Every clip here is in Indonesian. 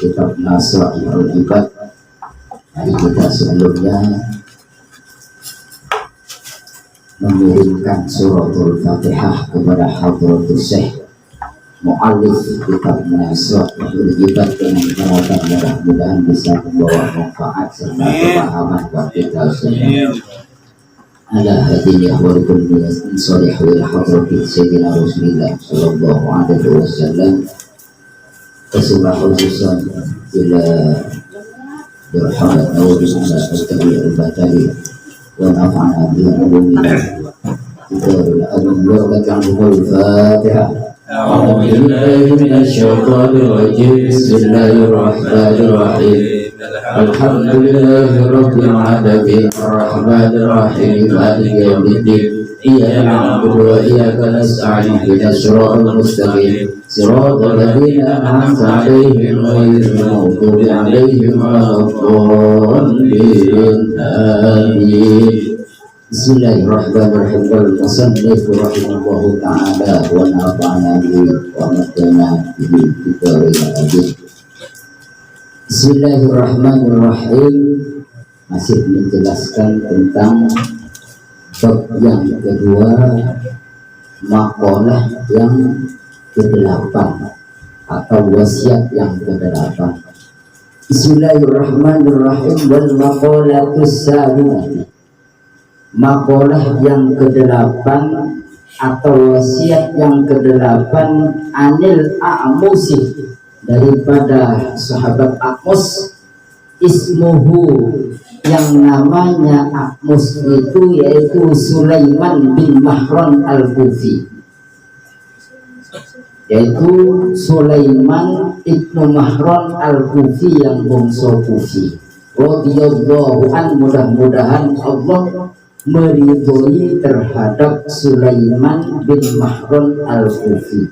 kitab Nasaihul Ibad. Hari kita sebelumnya mengirimkan suratul Fatihah kepada Hadratus Syekh mu'allif kitab Nasaihul Ibad dengan harapan mudah-mudahan bisa membawa manfaat serta pemahaman bagi kita semua. Ala hadirin akhwatikum min salihil hadratin sayyidina Rasulullah sallallahu alaihi wasallam. Terima khususan ila dirhamat nawabina al-tabi'ul batali wa nafa'ana bi'ulumina darul adum wa laka'ul Fatihah. A'udzu billahi minasy syaithanir rajim. Bismillahirrahmanirrahim. Alhamdulillahi rabbil alamin arrahmanir rahim maliki yaumiddin. Iyyaka na'budu wa iyyaka nasta'in ihdinas siratal mustaqim siratal ladzina an'amta 'alaihim ghairil maghdubi 'alaihim waladdallin. Amin. Bismillahirrahmanirrahim. Al-musannif rahimahullahu ta'ala wa nafa'ana bihi wa matana bihi fid-dharain amin. Bismillahirrahmanirrahim. Masih menjelaskan tentang bab yang kedua, maqalah yang ke-8 atau wasiat yang ke-8. Bismillahirrahmanirrahim. Wal maqalatus sabiqah. Maqalah yang ke-8 atau wasiat yang ke-8 anil A'musi, daripada sahabat A'mus, ismuhu, yang namanya A'mus itu yaitu Sulaiman bin Mahran al-Kufi, yaitu Sulaiman ibnu Mahran al-Kufi yang bangsa Kufi radhiyallahu an. Mudah-mudahan Allah meridhoi terhadap Sulaiman bin Mahran al-Kufi.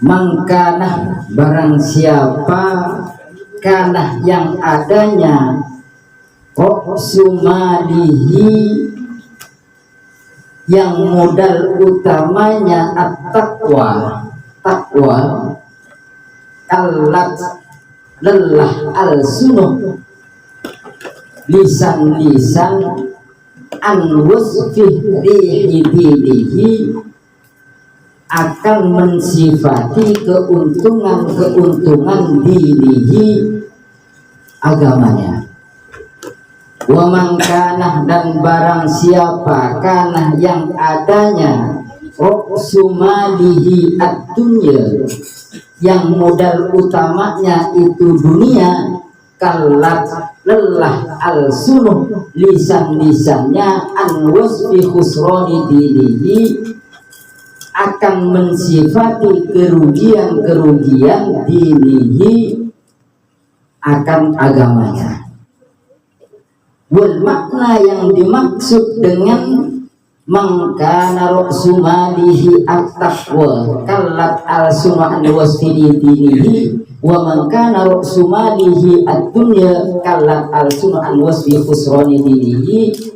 Mangkanah, barang siapa, kanah yang adanya, sumalihi, yang modal utamanya at-taqwa, takwa, kalat lelah al-sunuh, lisan-lisan an wasfih rihidinihi, akan mensifati keuntungan-keuntungan dinihi, agamanya. Wa man kanah, dan barang siapa kanah yang adanya sumalihi ad-dunya, yang modal utamanya itu dunia, kalat lelah al-sunuh, lisan-lisannya an wasfi khusrani dinihi, akan mensifati kerugian-kerugian dinihi, akan agamanya. Wal makna yang dimaksud dengan mangkana sumalihi at-taqwa kallat al-sunan wasfi dinihi wa mangkana sumalihi ad-dunya kallat al-sunan wasfi khusrani dinihi.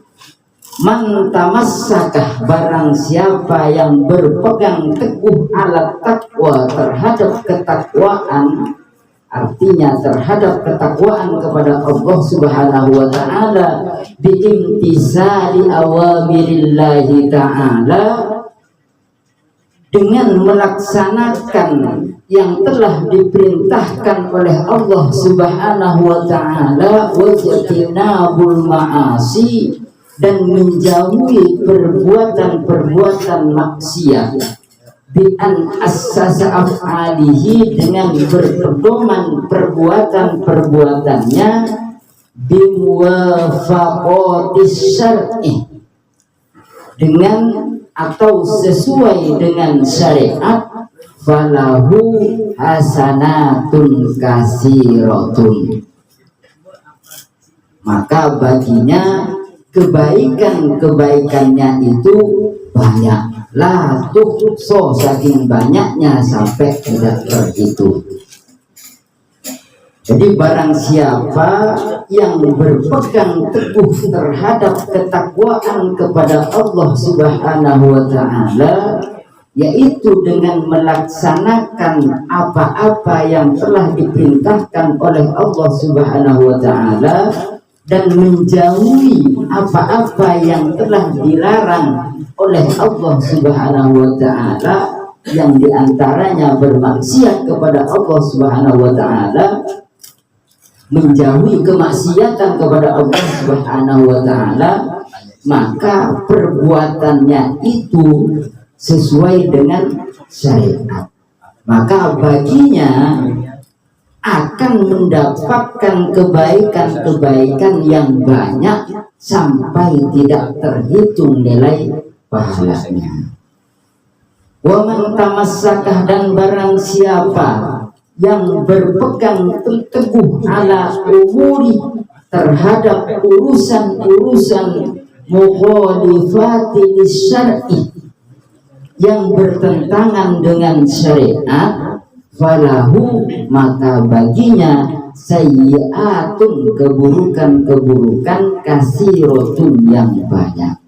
Man tamassakah, barang siapa yang berpegang teguh alat takwa, terhadap ketakwaan, artinya terhadap ketakwaan kepada Allah Subhanahu wa ta'ala, biimtisali awamirillahi ta'ala, dengan melaksanakan yang telah diperintahkan oleh Allah Subhanahu wa ta'ala, wajtinabul ma'asi, dan menjauhi perbuatan-perbuatan maksiat, bi'an assasa af'alihi, dengan berpedoman perbuatan-perbuatannya, bimuwafaqatis syar'i, dengan atau sesuai dengan syariat, falahu hasanatun kasiratun, maka baginya kebaikan-kebaikannya itu banyak, la tuhso, saking banyaknya sampai tidak terhitung. Jadi barang siapa yang berpegang teguh terhadap ketakwaan kepada Allah Subhanahu wa ta'ala, yaitu dengan melaksanakan apa-apa yang telah diperintahkan oleh Allah Subhanahu wa Ta'ala dan menjauhi apa-apa yang telah dilarang oleh Allah Subhanahu wa Ta'ala, yang diantaranya bermaksiat kepada Allah Subhanahu wa Ta'ala, menjauhi kemaksiatan kepada Allah Subhanahu wa Ta'ala, maka perbuatannya itu sesuai dengan syariat, maka baginya akan mendapatkan kebaikan-kebaikan yang banyak sampai tidak terhitung nilai pahalanya. Wa man tamassakah, dan barang siapa yang berpegang teguh ala umuri, terhadap urusan-urusan mukhalifati syar'i, yang bertentangan dengan syariat, falahu, maka baginya sayyi'atun, keburukan-keburukan, kasiratun, yang banyak.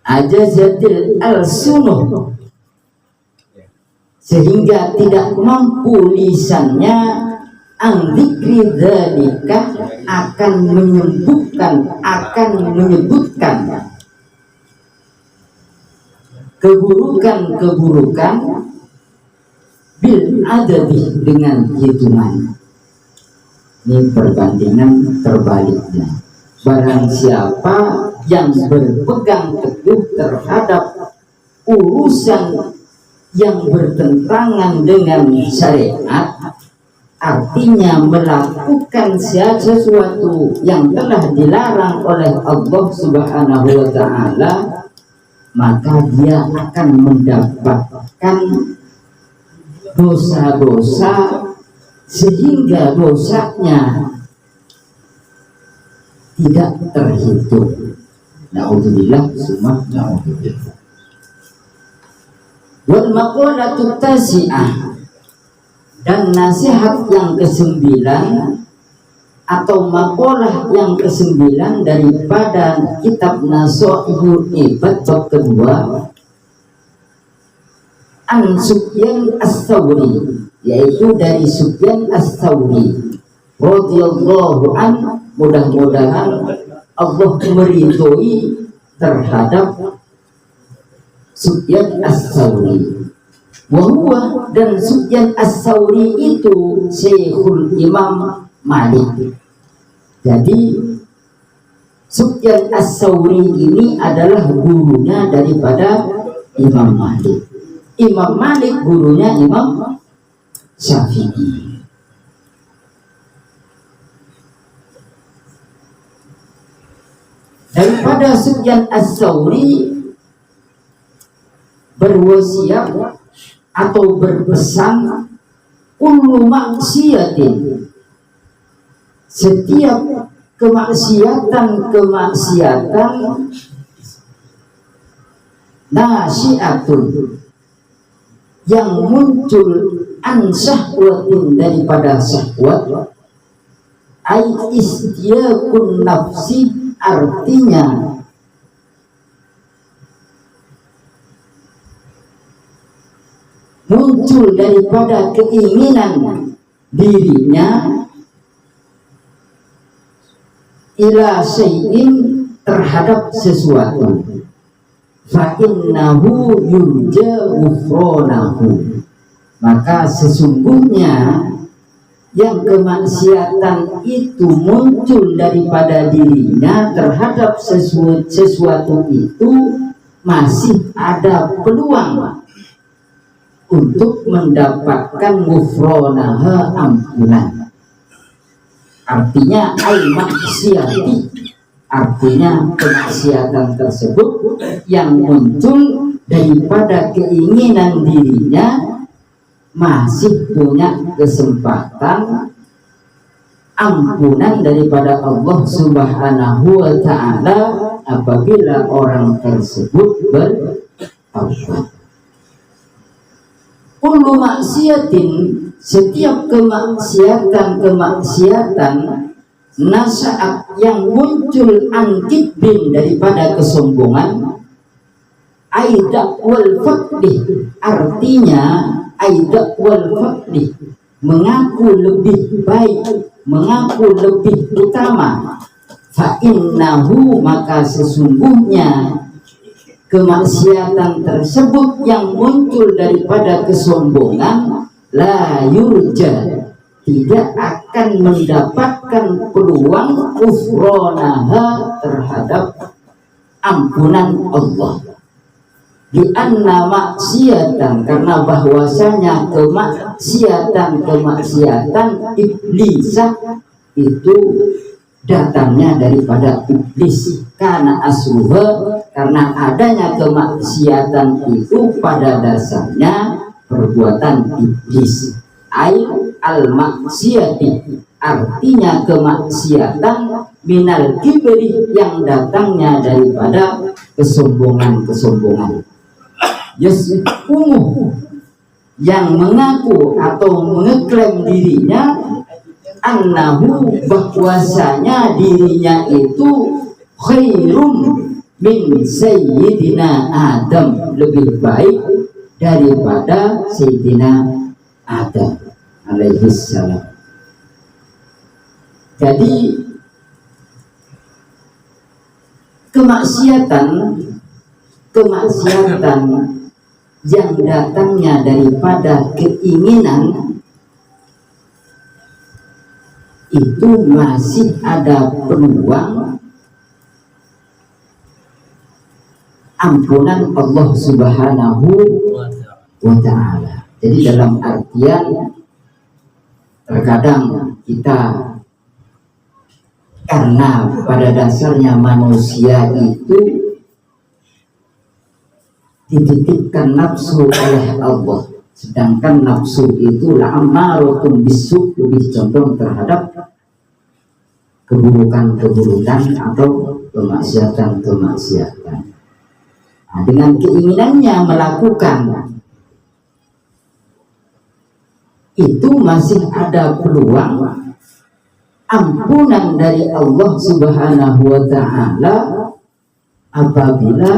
Ajazatil al-sunuh, sehingga tidak mampu lisannya an-dzikri dzalika, akan menyebutkan keburukan-keburukan bil adadi, dengan hitungan. Ini perbandingan terbaliknya. Barang siapa yang berpegang teguh terhadap urusan yang bertentangan dengan syariat, artinya melakukan sesuatu yang telah dilarang oleh Allah Subhanahu wa Ta'ala, maka dia akan mendapatkan dosa-dosa sehingga dosanya tidak terhitung. Na'udzubillah summa na'udzubillah. Wal maqalatu tasi'ah, dan nasihat yang ke-9 atau maqalah yang ke-9 daripada kitab Nasaihul Ibad bab kedua, an Sufyan Ats-Tsauri, yaitu dari Sufyan Ats-Tsauri radhiyallahu an, mudah-mudahan Allah meridhoi terhadap Sufyan Ats-Tsauri. Wahwa, dan Sufyan Ats-Tsauri itu Syekhul Imam Malik. Jadi Sufyan Ats-Tsauri ini adalah gurunya daripada Imam Malik. Imam Malik gurunya Imam Syafi'i. Daripada Sufyan Ats-Tsauri berwasiat atau berpesan, kullu maksiatin, setiap kemaksiatan nasi'atun, yang muncul an syahwatin, daripada syahwat, ai istiaqun nafsi, artinya muncul daripada keinginan dirinya, ila syai'in, terhadap sesuatu, fa innahu yurja ghufranahu, maka sesungguhnya yang kemaksiatan itu muncul daripada dirinya terhadap sesuatu itu, masih ada peluang untuk mendapatkan ghufranaha, ampunan. Artinya al-maksiati, artinya kemaksiatan tersebut yang muncul daripada keinginan dirinya masih punya kesempatan ampunan daripada Allah Subhanahu wa Ta'ala apabila orang tersebut bertaubat. Kullu maksiatin, setiap kemaksiatan nasa'at, yang muncul an kibrin, daripada kesombongan, Aidak wal faqdi, artinya aidak wal faqdi, mengaku lebih baik, mengaku lebih utama. Fa innahu, maka sesungguhnya kemaksiatan tersebut yang muncul daripada kesombongan, la yurja, tidak akan mendapatkan peluang kufronaha, terhadap ampunan Allah. Di anna maksiatan, karena bahwasanya kemaksiatan iblisah itu datangnya daripada iblis. Karena asluha, karena adanya kemaksiatan itu pada dasarnya perbuatan iblis. Al maksiati, artinya kemaksiatan, minal kibri, yang datangnya daripada kesombongan. Yas'umuh, yang mengaku atau mengeklaim dirinya, annahu, bahwasanya dirinya itu khairum min sayyidina Adam, lebih baik daripada Sayyidina Adam alaihi salam. Jadi kemaksiatan yang datangnya daripada keinginan itu masih ada peluang ampunan Allah Subhanahu wa ta'ala. Jadi dalam artian terkadang kita, karena pada dasarnya manusia itu dititipkan nafsu oleh Allah, sedangkan nafsu itu la'ammaratun bisu', lebih condong terhadap keburukan atau kemaksiatan. Nah, dengan keinginannya melakukan itu masih ada peluang ampunan dari Allah Subhanahu wa ta'ala apabila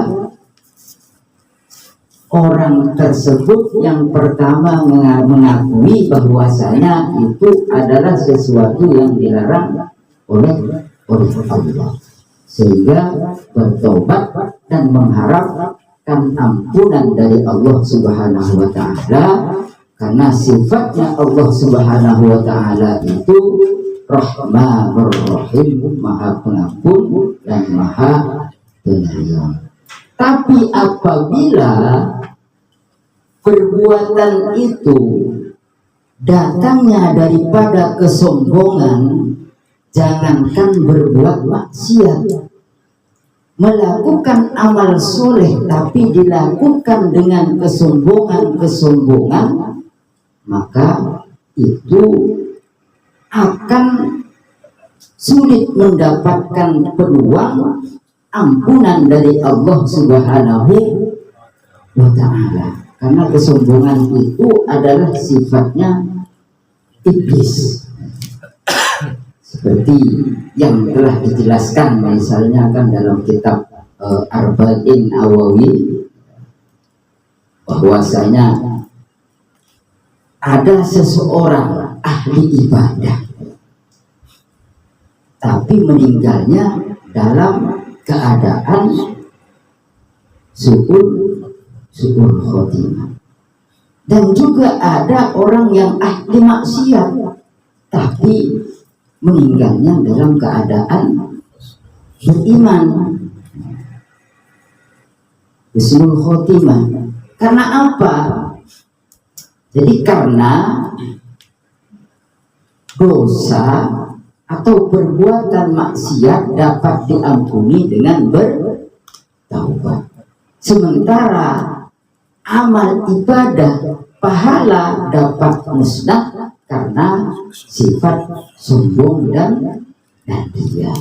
orang tersebut yang pertama mengakui bahwasanya itu adalah sesuatu yang dilarang oleh Allah, sehingga bertobat dan mengharapkan ampunan dari Allah Subhanahu wa ta'ala, karena sifatnya Allah Subhanahu wa ta'ala itu Rahmanur Rahim, Maha Pengampun dan Maha Penyayang. Tapi apabila perbuatan itu datangnya daripada kesombongan, jangankan berbuat maksiat, melakukan amal soleh tapi dilakukan dengan kesombongan, maka itu akan sulit mendapatkan peluang ampunan dari Allah Subhanahu wa ta'ala, karena kesombongan itu adalah sifatnya iblis, seperti yang telah dijelaskan misalnya kan dalam kitab Arba'in Awawi, bahwasanya ada seseorang ahli ibadah tapi meninggalnya dalam keadaan su'ul khotimah. Dan juga ada orang yang ahli maksiat tapi meninggalnya dalam keadaan beriman, husnul khotimah. Karena apa? Jadi karena dosa atau perbuatan maksiat dapat diampuni dengan bertaubat, sementara amal ibadah pahala dapat musnah karena sifat sombong dan dia.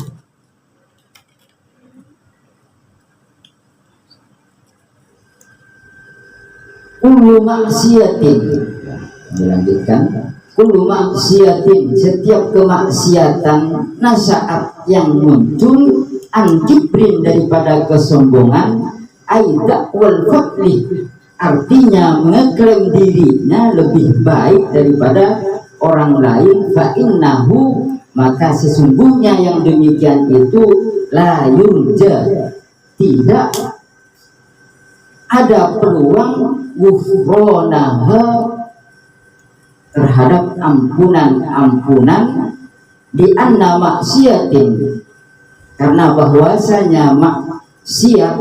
Kullu maksiatin, dilanjutkan, kullu maksiatin, setiap kemaksiatan, nasaat yang muncul, an kibrin daripada kesombongan, Aida wal fadli, artinya mengeklaim dirinya lebih baik daripada orang lain. Fa innahu, maka sesungguhnya yang demikian itu la yurja, tidak ada peluang ghufranaha, terhadap ampunan di anna maksiatin, karena bahwasanya maksiat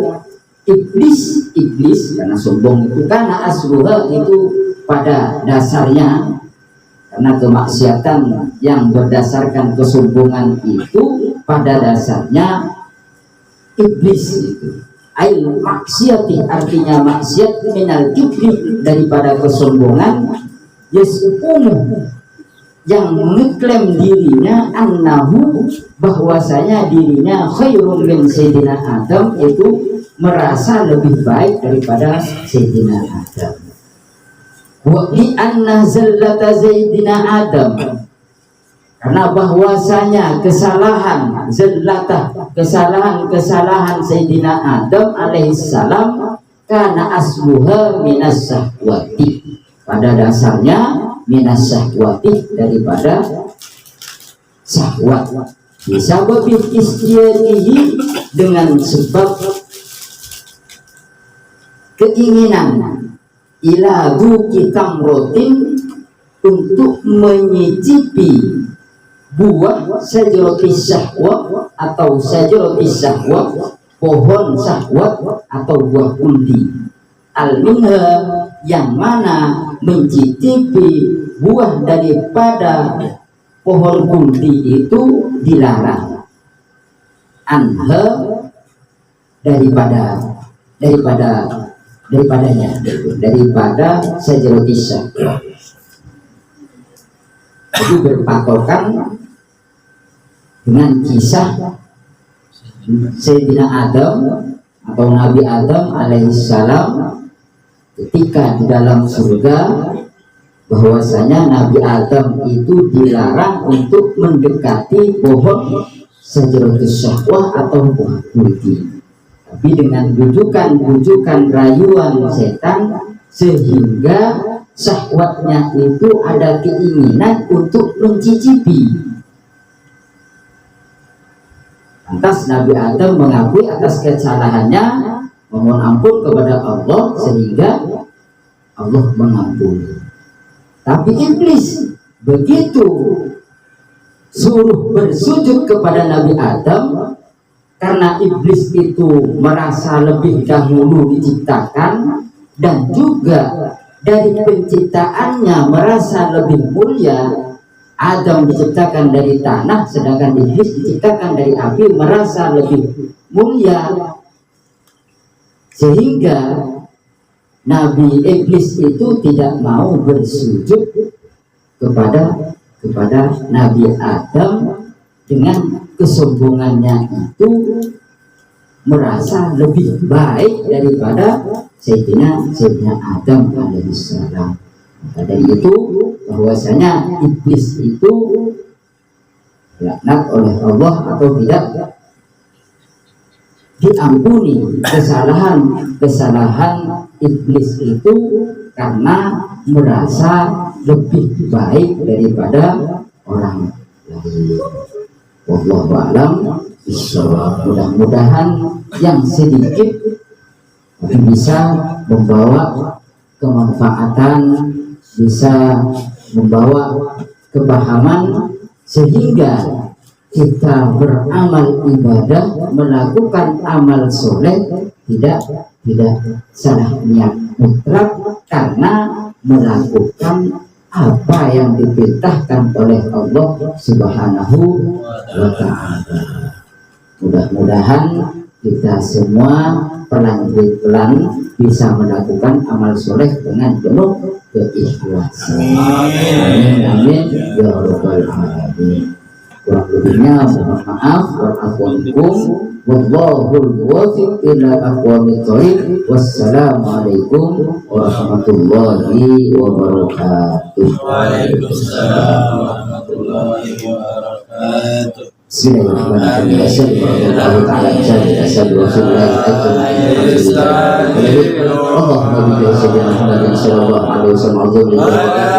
iblis karena sombong itu, karena asluha itu pada dasarnya, karena kemaksiatan yang berdasarkan kesombongan itu pada dasarnya iblis itu. Ail maksiati, artinya maksiat minal kibri, daripada kesombongan. Yas'umuh, yang mengeklaim dirinya, annahu, bahwasanya dirinya khairun min Sayyidina Adam, itu merasa lebih baik daripada Sayyidina Adam. Wa li anna zallata Sayyidina Adam, karena bahwasanya kesalahan zallatah, kesalahan Sayyidina Adam alaihissalam, karena asluha minas syahwati, pada dasarnya minas syahwati, daripada syahwat. Bisa lebih istiadihi, dengan sebab keinginan, ila duki tamrotin, untuk menyicipi buah sajaratis syahwat, atau sajaratis syahwat, pohon syahwat atau buah kuldi. Al-minha, yang mana mencicipi buah daripada pohon kuldi itu dilarang. Anha, daripada sajaratis syahwat. Itu berpatokan dengan kisah Sayyidina Adam atau Nabi Adam alaihissalam, ketika di dalam surga, bahwasanya Nabi Adam itu dilarang untuk mendekati pohon sajaratus syahwah atau buah kuldi, tapi dengan bujukan rayuan setan, sehingga syahwatnya itu ada keinginan untuk mencicipi. Lantas Nabi Adam mengakui atas kesalahannya, memohon ampun kepada Allah, sehingga Allah mengampuni. Tapi iblis begitu suruh bersujud kepada Nabi Adam, karena iblis itu merasa lebih dahulu diciptakan, dan juga dari penciptaannya merasa lebih mulia. Adam diciptakan dari tanah, sedangkan iblis diciptakan dari api, merasa lebih mulia. Sehingga Nabi Iblis itu tidak mau bersujud kepada Nabi Adam, dengan kesombongannya itu merasa lebih baik daripada Sayyidina Adam alaihissalam. Maka dari itu, bahwasanya iblis itu dilaknat oleh Allah atau tidak diampuni kesalahan iblis itu, karena merasa lebih baik daripada orang lain. Wallahu a'lam bishawab. Mudah-mudahan yang sedikit bisa membawa kemanfaatan, bisa membawa kepahaman, sehingga kita beramal ibadah, melakukan amal soleh, tidak salah niat mutlak, karena melakukan apa yang diperintahkan oleh Allah Subhanahu wa ta'ala. Mudah-mudahan kita semua pelan-pelan bisa melakukan amal soleh dengan penuh keikhlasan. Amin amin ya rabbal alamin. Kurang lebihnya mohon maaf, wa'afukum, wallahul muwaffiq ila aqwamit thoriq. Wassalamualaikum warahmatullahi wabarakatuh. Waalaikumsalam warahmatullahi wabarakatuh. Bismillahirrahmanirrahim. Wassalamualaikum warahmatullahi wabarakatuh.